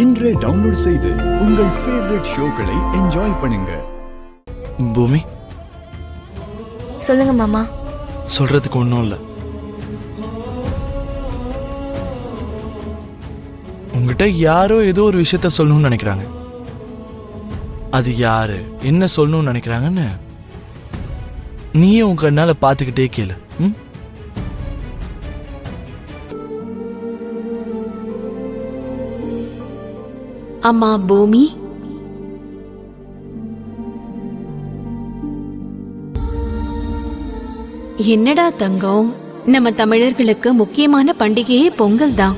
இன்றே டவுன்லோட் செய்து உங்கள் ஃபேவரட் ஷோக்களை என்ஜாய் பண்ணுங்க. பூமி, சொல்லுங்க மாமா. சொல்றதுக்கு ஒன்றும் இல்லை. உங்ககிட்ட யாரோ ஏதோ ஒரு விஷயத்த சொல்லணும்னு நினைக்கிறாங்க. அது யாரு, என்ன சொல்லணும்னு நினைக்கிறாங்கன்னு நீயே உன் கண்ணால பார்த்துக்கிட்டே கேளு. அம்மா பூமி, என்னடா தங்கம், நம்ம தமிழர்களுக்கு முக்கியமான பண்டிகையே பொங்கல் தான்.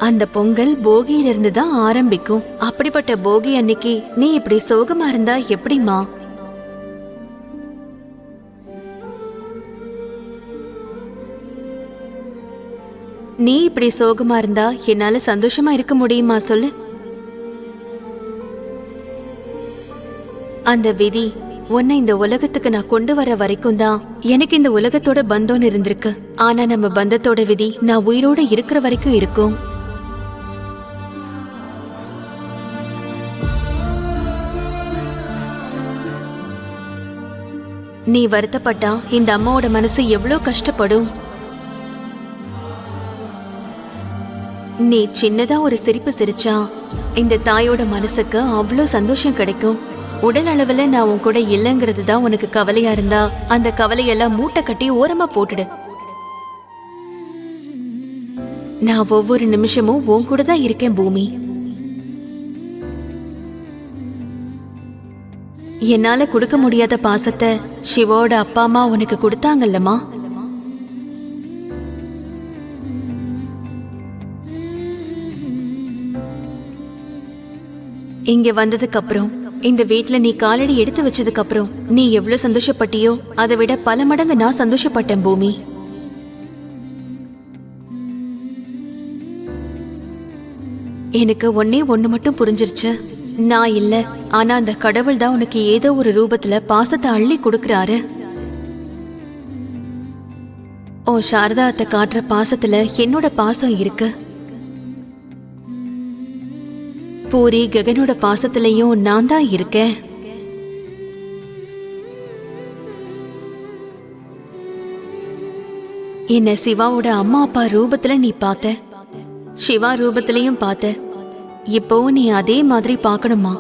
அந்த பொங்கல் போகியிலிருந்து தான் ஆரம்பிக்கும். அப்படிப்பட்ட போகி அன்னைக்கு நீ இப்படி சோகமா இருந்தா எப்படிமா? நீ இப்படி சோகமா இருந்தா என்னால சந்தோஷமா இருக்க முடியுமா சொல்லு? அந்த விதி உன்னை இந்த உலகத்துக்கு நான் கொண்டு வர வரைக்கும் தான் எனக்கு இந்த உலகத்தோட பந்தம்னு இருந்திருக்கு. ஆனா நம்ம பந்தத்தோட விதி நான் உயிரோட இருக்கிற வரைக்கும் இருக்கும். நீ வருத்தப்பட்டா இந்த அம்மாவோட மனசு எவ்வளவு கஷ்டப்படும். நீ சின்னதா ஒரு சிரிப்பு சிரிச்சா இந்த தாயோட மனசுக்கு அவ்வளோ சந்தோஷம் கிடைக்கும். உடல் அளவுல நான் உன் கூட இல்லைங்கிறது தான் உனக்கு கவலையா இருந்தா அந்த கவலையெல்லாம் மூட்டை கட்டி ஓரமா போட்டுடு. நான் ஒவ்வொரு நிமிஷமும் உன் கூட தான் இருக்கேன் பூமி. என்னால கொடுக்க முடியாத பாசத்தை சிவோட அப்பா அம்மா உனக்கு கொடுத்தாங்கல்லம்மா. இங்க வந்ததுக்கு அப்புறம், இந்த வீட்ல நீ காலடி எடுத்து வச்சதுக்கு அப்புறம் நீ எவ்வளவு சந்தோஷப்பட்டியோ அதை விட பல மடங்கு நான் சந்தோஷப்பட்டேன் பூமி. எனக்கு ஒன்னே ஒண்ணு மட்டும் புரிஞ்சிருச்சு. நான் இல்ல, ஆனா அந்த கடவுள் தான் உனக்கு ஏதோ ஒரு ரூபத்துல பாசத்தை அள்ளி கொடுக்கறாரு. ஓ சாரதா அத்தை காட்டுற பாசத்துல என்னோட பாசம் இருக்கு. பூரி ககனோட பாசத்திலையும் நான் தான் இருக்கேன். என்ன சிவாவோட அம்மா அப்பா ரூபத்துல நீ பார்த்த, சிவா ரூபத்திலையும் பார்த்த. இப்போ நீ அதே மாதிரி பார்க்கணுமா?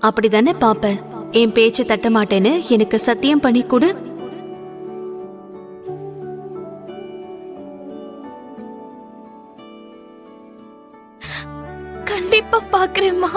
அப்படிதானே பாப்ப? என் பேச்ச தட்ட மாட்டேன்னு எனக்கு சத்தியம் பண்ணி கொடு. கண்டிப்பா பாக்குறேம்மா.